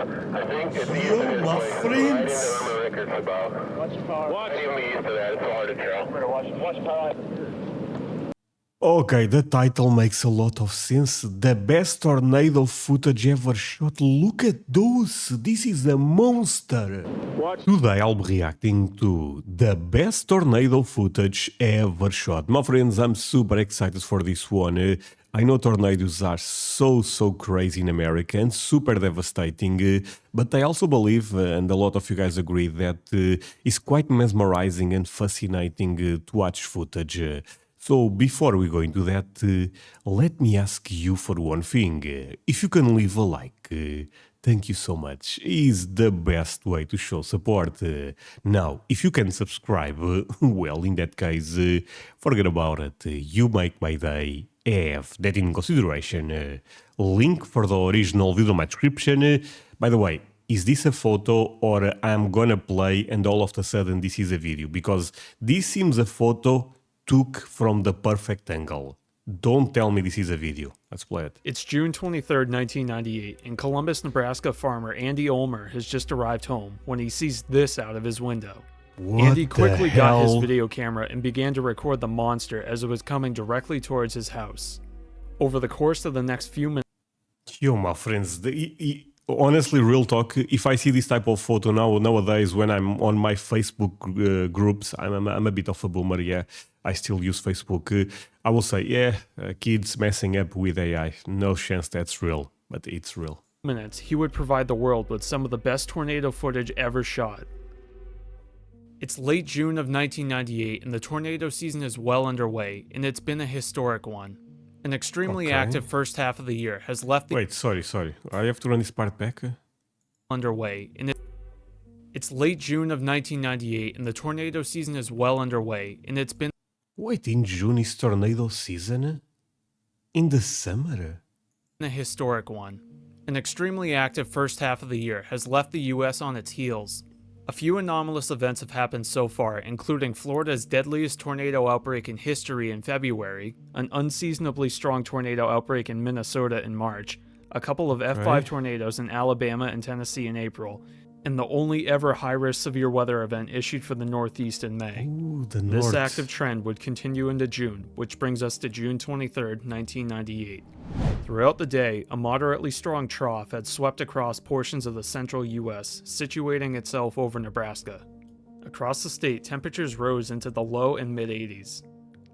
I think it's easy Yo, to my play. friends. I'm a record about. Watch the power. Watch. I'm used to that. It's so hard to tell. Watch the power. Okay, the title makes a lot of sense. The best tornado footage ever shot. Look at those. This is a monster. Watch. Today I'll be reacting to the best tornado footage ever shot. My friends, I'm super excited for this one. I know tornadoes are so crazy in America and super devastating, but I also believe, and a lot of you guys agree, that it's quite mesmerizing and fascinating to watch footage. So before we go into that, let me ask you for one thing. If you can leave a like, thank you so much. Is the best way to show support. Now, if you can subscribe, well, in that case, forget about it. You make my day. Have that in consideration. Link for the original video in my description. By the way, is this a photo or I'm gonna play and all of a sudden this is a video? Because this seems a photo took from the perfect angle. Don't tell me this is a video. Let's play it. It's June 23rd, 1998, and Columbus, Nebraska farmer Andy Ulmer has just arrived home when he sees this out of his window. What Andy quickly the got his hell? video camera and began to record the monster as it was coming directly towards his house. Over the course of the next few minutes, Yo, my friends, honestly, real talk, if I see this type of photo nowadays when I'm on my Facebook groups, I'm a bit of a boomer, yeah. I still use Facebook. I will say, yeah, kids messing up with AI. No chance that's real, but it's real. he would provide the world with some of the best tornado footage ever shot. It's late June of 1998 and the tornado season is well underway, and it's been a historic one. An extremely active first half of the year has left the Wait, sorry. I have to run this part back. underway, and it's late June of 1998 and the tornado season is well underway, and it's been Wait, in June is tornado season? In the summer? a historic one. An extremely active first half of the year has left the US on its heels. A few anomalous events have happened so far, including Florida's deadliest tornado outbreak in history in February, an unseasonably strong tornado outbreak in Minnesota in March, a couple of F5 Right. tornadoes in Alabama and Tennessee in April, and the only ever high-risk severe weather event issued for the Northeast in May. Ooh, the This north. active trend would continue into June, which brings us to June 23rd, 1998. Throughout the day, a moderately strong trough had swept across portions of the central U.S., situating itself over Nebraska. Across the state, temperatures rose into the low and mid-80s.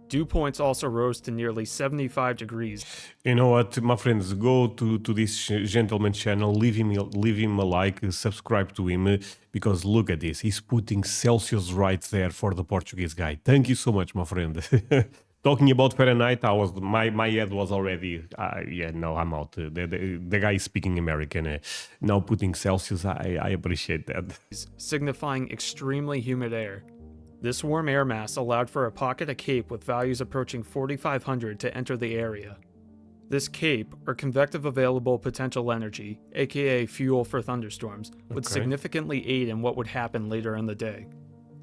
Dew points also rose to nearly 75 degrees. You know what, my friends, go to this gentleman's channel, leave him a like, subscribe to him, because look at this, he's putting Celsius right there for the Portuguese guy. Thank you so much, my friend. Talking about Fahrenheit, my head was already, yeah, no, I'm out. The guy is speaking American. Now putting Celsius, I appreciate that. Signifying extremely humid air. This warm air mass allowed for a pocket of CAPE with values approaching 4,500 to enter the area. This CAPE, or convective available potential energy, aka fuel for thunderstorms, would significantly aid in what would happen later in the day.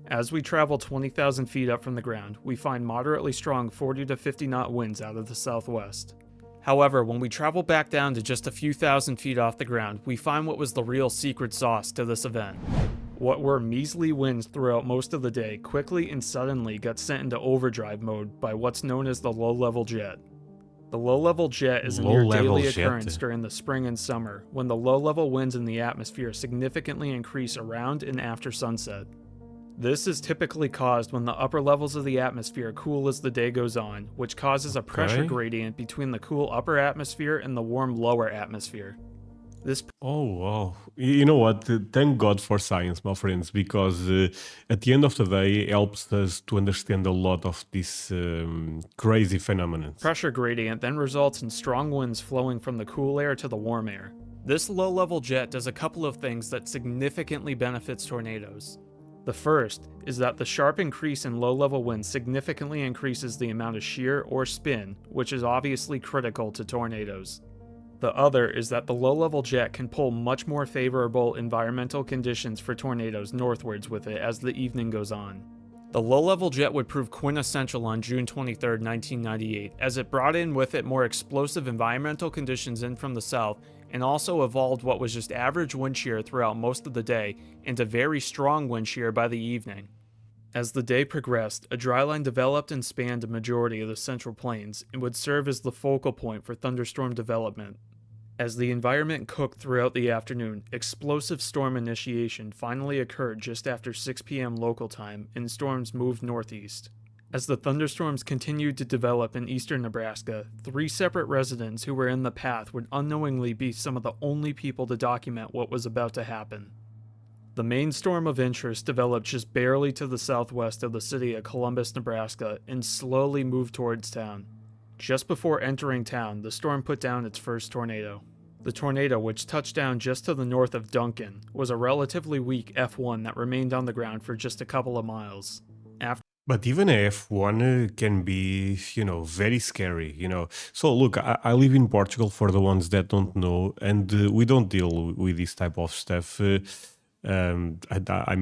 As we travel 20,000 feet up from the ground, we find moderately strong 40 to 50 knot winds out of the southwest. However, when we travel back down to just a few thousand feet off the ground, we find what was the real secret sauce to this event. What were measly winds throughout most of the day quickly and suddenly got sent into overdrive mode by what's known as the low-level jet. The low-level jet is a near daily occurrence during the spring and summer, when the low-level winds in the atmosphere significantly increase around and after sunset. This is typically caused when the upper levels of the atmosphere cool as the day goes on, which causes a pressure gradient between the cool upper atmosphere and the warm lower atmosphere. Oh, wow. You know what? Thank God for science, my friends, because at the end of the day, it helps us to understand a lot of this crazy phenomenon. Pressure gradient then results in strong winds flowing from the cool air to the warm air. This low-level jet does a couple of things that significantly benefits tornadoes. The first is that the sharp increase in low-level winds significantly increases the amount of shear or spin, which is obviously critical to tornadoes. The other is that the low-level jet can pull much more favorable environmental conditions for tornadoes northwards with it as the evening goes on. The low-level jet would prove quintessential on June 23, 1998, as it brought in with it more explosive environmental conditions in from the south and also evolved what was just average wind shear throughout most of the day into very strong wind shear by the evening. As the day progressed, a dry line developed and spanned a majority of the Central Plains and would serve as the focal point for thunderstorm development. As the environment cooked throughout the afternoon, explosive storm initiation finally occurred just after 6 p.m. local time, and storms moved northeast. As the thunderstorms continued to develop in eastern Nebraska, 3 separate residents who were in the path would unknowingly be some of the only people to document what was about to happen. The main storm of interest developed just barely to the southwest of the city of Columbus, Nebraska, and slowly moved towards town. Just before entering town, the storm put down its first tornado. The tornado, which touched down just to the north of Duncan, was a relatively weak F1 that remained on the ground for just a couple of miles. But even a F1 can be, very scary, So look, I live in Portugal for the ones that don't know, and we don't deal with this type of stuff. I'm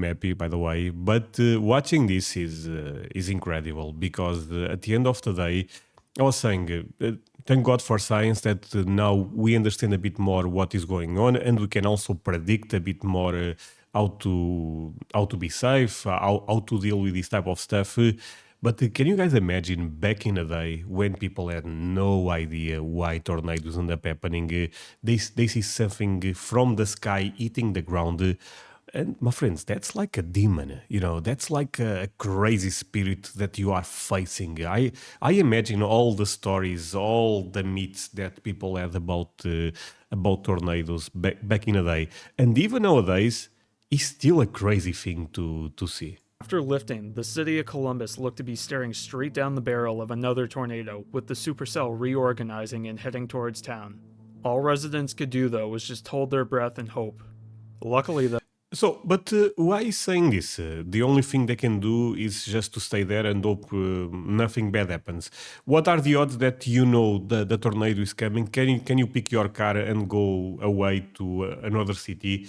happy, by the way. But watching this is incredible because at the end of the day, I was saying, thank God for science that now we understand a bit more what is going on, and we can also predict a bit more how to be safe, how to deal with this type of stuff. But can you guys imagine back in the day when people had no idea why tornadoes end up happening? They see something from the sky hitting the ground. And my friends, that's like a demon, that's like a crazy spirit that you are facing. I imagine all the stories, all the myths that people had about tornadoes back in the day. And even nowadays, it's still a crazy thing to see. After lifting, the city of Columbus looked to be staring straight down the barrel of another tornado, with the supercell reorganizing and heading towards town. All residents could do, though, was just hold their breath and hope. Luckily, But why is saying this? The only thing they can do is just to stay there and hope nothing bad happens. What are the odds that the tornado is coming? Can you pick your car and go away to another city?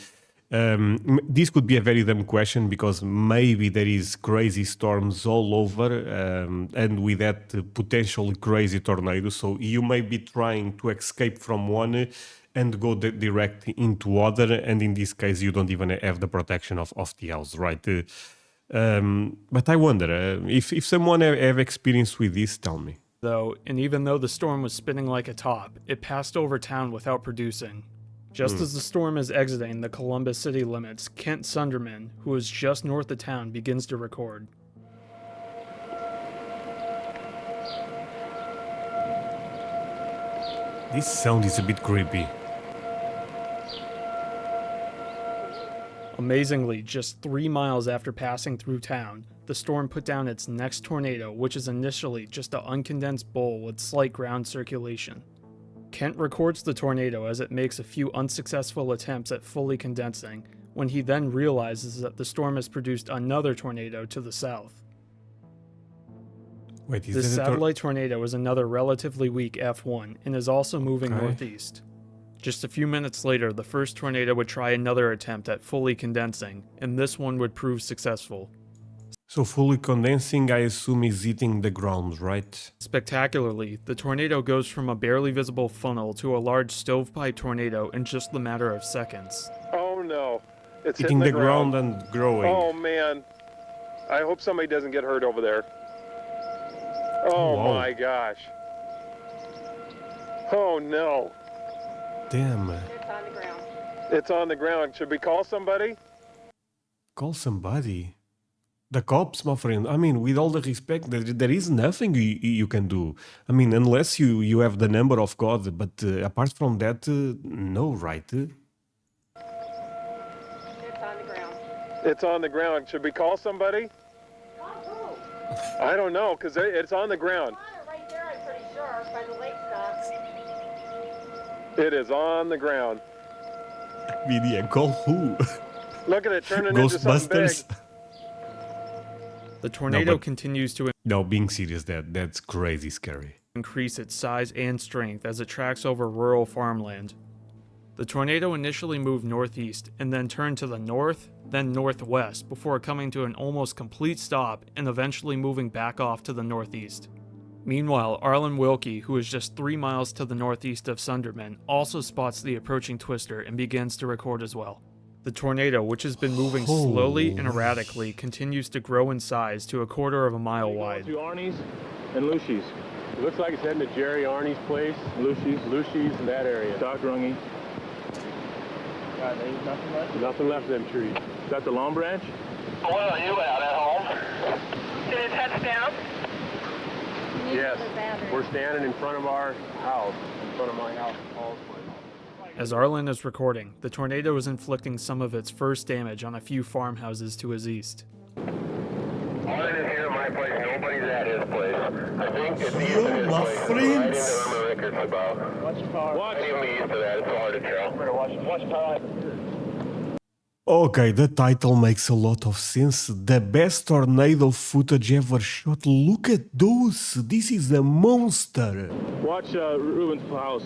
This could be a very dumb question because maybe there is crazy storms all over and with that potentially crazy tornado. So you may be trying to escape from one and go direct into other, and in this case you don't even have the protection of the house, right? But I wonder if someone have experience with this, tell me. Though, and even though the storm was spinning like a top, it passed over town without producing. Just as the storm is exiting the Columbus city limits, Kent Sunderman, who is just north of town, begins to record. This sound is a bit creepy. Amazingly, just 3 miles after passing through town, the storm put down its next tornado, which is initially just an uncondensed bowl with slight ground circulation. Kent records the tornado as it makes a few unsuccessful attempts at fully condensing, when he then realizes that the storm has produced another tornado to the south. Wait, is This that satellite tornado is another relatively weak F1 and is also moving northeast. Just a few minutes later, the first tornado would try another attempt at fully condensing, and this one would prove successful. So fully condensing, I assume, is hitting the ground, right? Spectacularly, the tornado goes from a barely visible funnel to a large stovepipe tornado in just the matter of seconds. Oh no. It's Hitting the ground and growing. Oh man. I hope somebody doesn't get hurt over there. Oh Whoa. my gosh. Oh no. Damn. It's on the ground. It's on the ground. Should we call somebody? Call somebody. The cops, my friend. I mean, with all the respect, there is nothing you can do. I mean, unless you have the number of God, but apart from that, no, right? It's on the ground. It's on the ground. Should we call somebody? Oh, I don't know, because it's on the ground. right there, I'm pretty sure, by the lake stuff. It is on the ground. Media, call who? Look at it turning into something big. Ghostbusters? The tornado but- continues to No, being serious, that's crazy scary. increase its size and strength as it tracks over rural farmland. The tornado initially moved northeast and then turned to the north, then northwest, before coming to an almost complete stop and eventually moving back off to the northeast. Meanwhile, Arlen Wilkie, who is just 3 miles to the northeast of Sunderman, also spots the approaching twister and begins to record as well. The tornado, which has been moving slowly and Holy. erratically, continues to grow in size to 1/4 of a mile wide. To Arnie's and Lucy's. It looks like it's heading to Jerry Arnie's place. Lucy's in that area. Doc Rungy. There's nothing left. Nothing left of them trees. Is that the Long Branch? Where are you at home? Did it touch down? Yes. We're standing in front of our house, in front of my house, Paul's place. As Arlen is recording, the tornado is inflicting some of its first damage on a few farmhouses to his east. Arlen is here at my place. Nobody's at his place. I think it's east of his my place. friends. It's right into Irma Rickards about. Watch your power. Watch. Right even east of that. It's hard to tell. Watch power. Okay, the title makes a lot of sense. The best tornado footage ever shot. Look at those. This is a monster. Watch Ruben's house.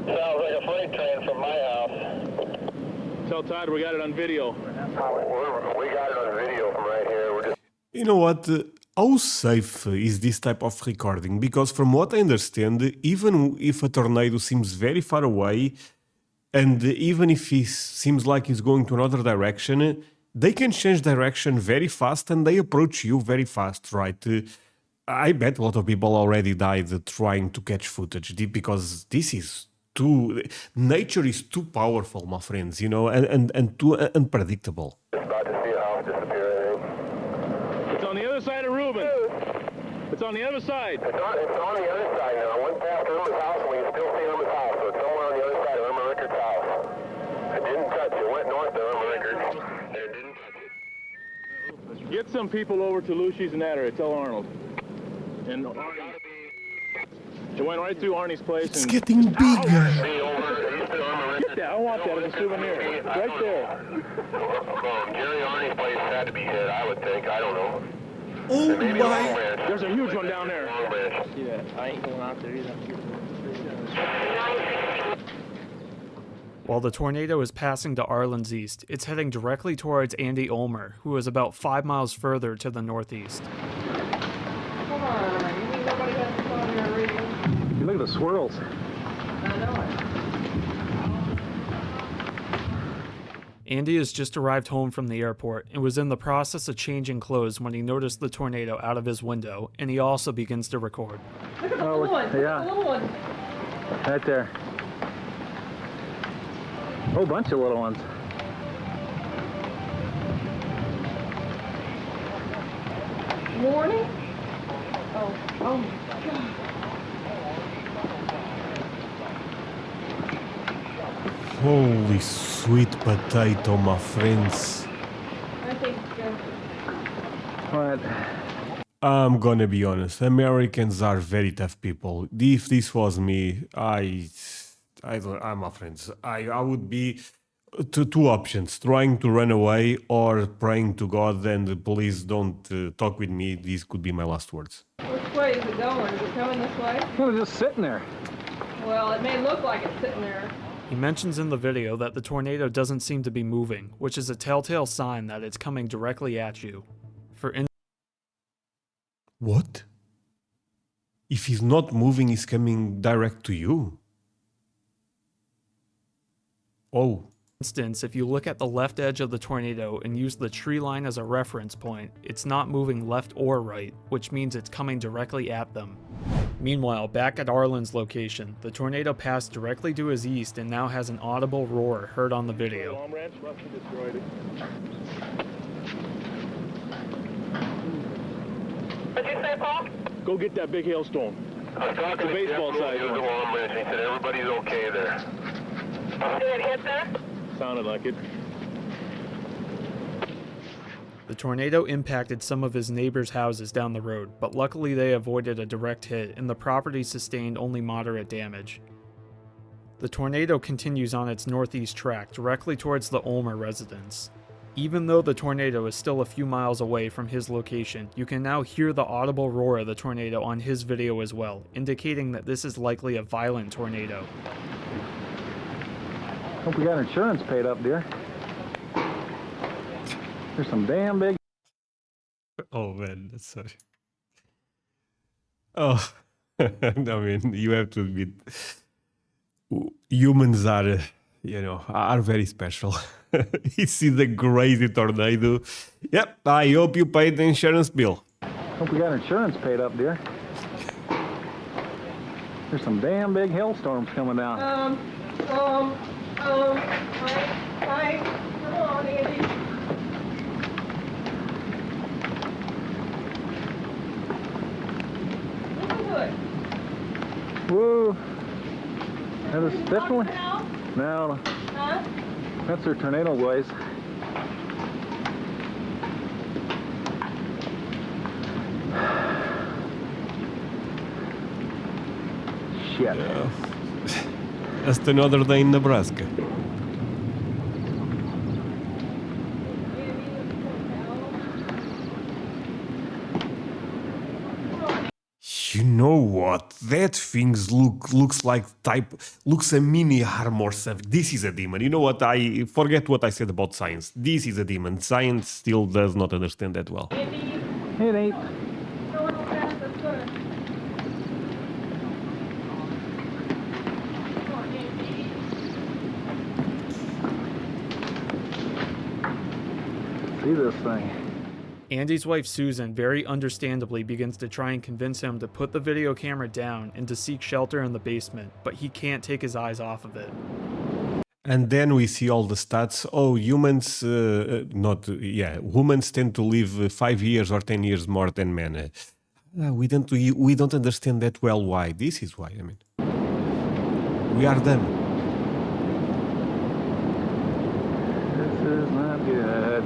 Sounds like a freight train from my house. Tell Todd we got it on video. We got it on video from right here. We're just. You know what? How safe is this type of recording? Because from what I understand, even if a tornado seems very far away, and even if it seems like it's going to another direction, they can change direction very fast and they approach you very fast, right? I bet a lot of people already died trying to catch footage because this is too... Nature is too powerful, my friends, you know, and too unpredictable. About to see a house disappear, I think. It's on the other side of Ruben. It's on the other side. It's on the other side now. I went past Irma's house and we can still see Irma's house. So it's somewhere on the other side of Irma Rickards' house. It didn't touch it. It went north of Irma Rickards and it didn't touch it. Get some people over to Lucy's and that area. Tell Arnold. And it went right through Arnie's place. It's and getting bigger. See over east of Irma Rickards. Get that. I want that as a souvenir. Right there. Jerry Arnie's place had to be hit, I would think. I don't know. Oh Maybe Long my... Branch. There's a huge one down there. Long Branch. See that? I ain't going out there either. While the tornado is passing to Arlen's east, it's heading directly towards Andy Ulmer, who is about 5 miles further to the northeast. Come on, you mean nobody has to phone your reason? Look at the swirls. I know it. Andy has just arrived home from the airport and was in the process of changing clothes when he noticed the tornado out of his window, and he also begins to record. Look at the little one. Look yeah. at the little one. Right there. A whole bunch of little ones. Morning? Oh my God. Holy sweet potato, my friends. I think What? I'm gonna be honest, Americans are very tough people. If this was me, I'm my friends. I would be two options: trying to run away or praying to God. And please don't talk with me. These could be my last words. which way is it going? Is it coming this way? Well, it's just sitting there. Well, it may look like it's sitting there. He mentions in the video that the tornado doesn't seem to be moving, which is a telltale sign that it's coming directly at you. What? If he's not moving, he's coming direct to you. Oh. For instance, if you look at the left edge of the tornado and use the tree line as a reference point, it's not moving left or right, which means it's coming directly at them. Meanwhile, back at Arlen's location, the tornado passed directly to his east and now has an audible roar heard on the video. Long Branch must have destroyed it. What'd you say, Paul? Go get that big hailstone. I was talking The to baseball Jeff, size who was one. the Long Branch. He said everybody's okay there. Did it hit there? Sounded like it. The tornado impacted some of his neighbors' houses down the road, but luckily they avoided a direct hit and the property sustained only moderate damage. The tornado continues on its northeast track directly towards the Ulmer residence. Even though the tornado is still a few miles away from his location, you can now hear the audible roar of the tornado on his video as well, indicating that this is likely a violent tornado. Hope we got insurance paid up, dear. There's some damn big... Oh man, that's sorry. Oh, I mean, you have to admit, humans are, are very special. You see the crazy tornado. Yep, I hope you paid the insurance bill. Hope we got insurance paid up, dear. There's some damn big hailstorms coming down. Hi. Come on, Andy. Good. Whoa. That is definitely. Now? No, Huh? that's their tornado boys. Shit. Just another day in Nebraska. You know what? That things looks a mini armor something. This is a demon. You know what? I forget what I said about science. This is a demon. Science still does not understand that well. It ain't. Go real fast, that's good. Come on, Andy. See this thing. Andy's wife Susan very understandably begins to try and convince him to put the video camera down and to seek shelter in the basement, but he can't take his eyes off of it. And then we see all the stats. Oh, humans, humans tend to live 5 years or 10 years more than men. We don't understand that well why. This is why, I mean. We are them. This is not good.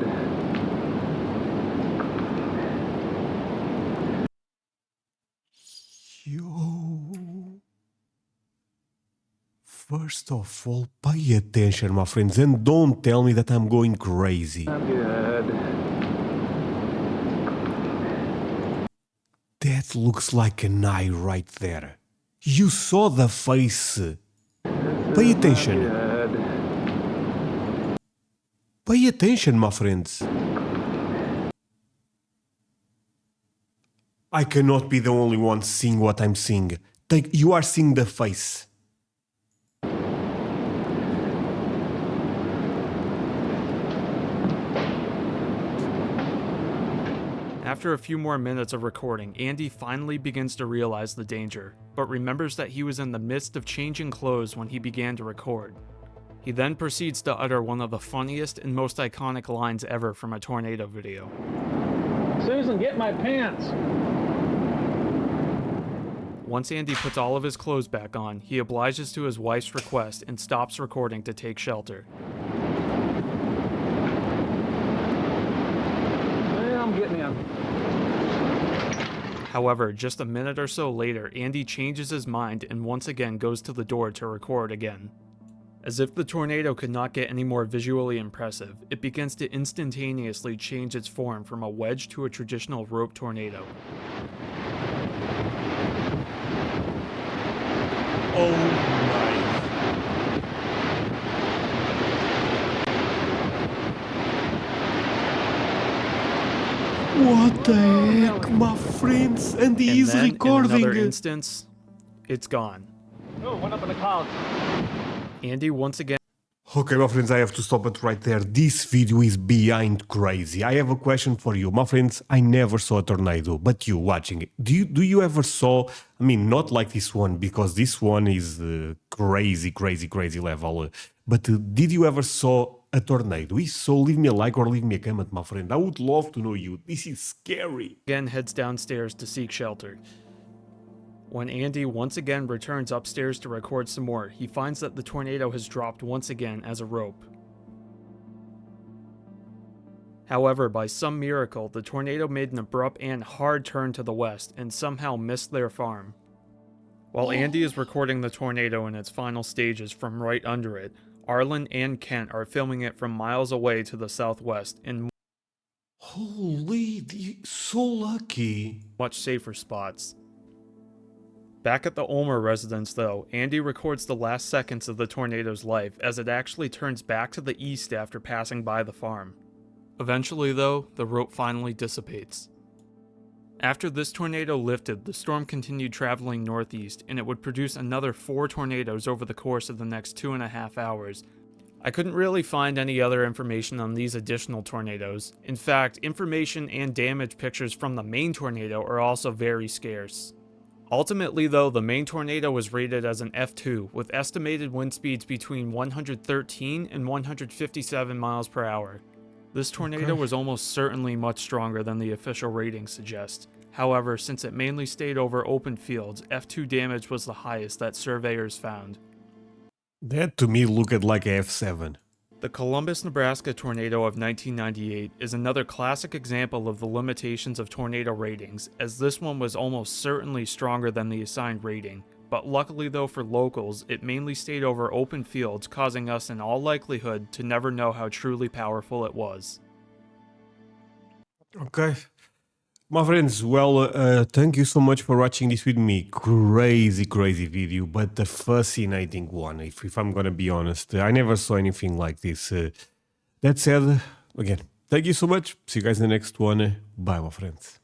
Yo. First of all, pay attention, my friends, and don't tell me that I'm going crazy. Not good. That looks like an eye right there. You saw the face. Pay attention. Good. Pay attention, my friends. I cannot be the only one seeing what I'm seeing. You are seeing the face. After a few more minutes of recording, Andy finally begins to realize the danger, but remembers that he was in the midst of changing clothes when he began to record. He then proceeds to utter one of the funniest and most iconic lines ever from a tornado video. Susan, get my pants. Once Andy puts all of his clothes back on, he obliges to his wife's request and stops recording to take shelter. Yeah, I'm getting in. However, just a minute or so later, Andy changes his mind and once again goes to the door to record again. As if the tornado could not get any more visually impressive, it begins to instantaneously change its form from a wedge to a traditional rope tornado. Oh my. What the heck, my friends? And he is then, recording. in another instance, it's gone. Oh, went up in the clouds. Andy once again Okay, my friends, I have to stop it right there. This video is beyond crazy. I have a question for you. My friends, I never saw a tornado, but you watching it. Do you ever saw, I mean, not like this one, because this one is crazy level. But did you ever saw a tornado? If so, leave me a like or leave me a comment, my friend. I would love to know you. This is scary. heads downstairs to seek shelter. When Andy once again returns upstairs to record some more, he finds that the tornado has dropped once again as a rope. However, by some miracle, the tornado made an abrupt and hard turn to the west and somehow missed their farm. While Andy is recording the tornado in its final stages from right under it, Arlen and Kent are filming it from miles away to the southwest in Holy, so lucky. much safer spots. Back at the Ulmer residence, though, Andy records the last seconds of the tornado's life as it actually turns back to the east after passing by the farm. Eventually, though, the rope finally dissipates. After this tornado lifted, the storm continued traveling northeast, and it would produce another 4 tornadoes over the course of the next 2.5 hours. I couldn't really find any other information on these additional tornadoes. In fact, information and damage pictures from the main tornado are also very scarce. Ultimately though, the main tornado was rated as an F2, with estimated wind speeds between 113 and 157 miles per hour. This tornado was almost certainly much stronger than the official ratings suggest. However, since it mainly stayed over open fields, F2 damage was the highest that surveyors found. That to me looked like a F7. The Columbus, Nebraska tornado of 1998 is another classic example of the limitations of tornado ratings, as this one was almost certainly stronger than the assigned rating. But luckily though for locals, it mainly stayed over open fields, causing us in all likelihood to never know how truly powerful it was. Okay. My friends, well, thank you so much for watching this with me. Crazy video, but the fascinating one, if I'm gonna be honest. I never saw anything like this. That said, again, thank you so much. See you guys in the next one. Bye, my friends.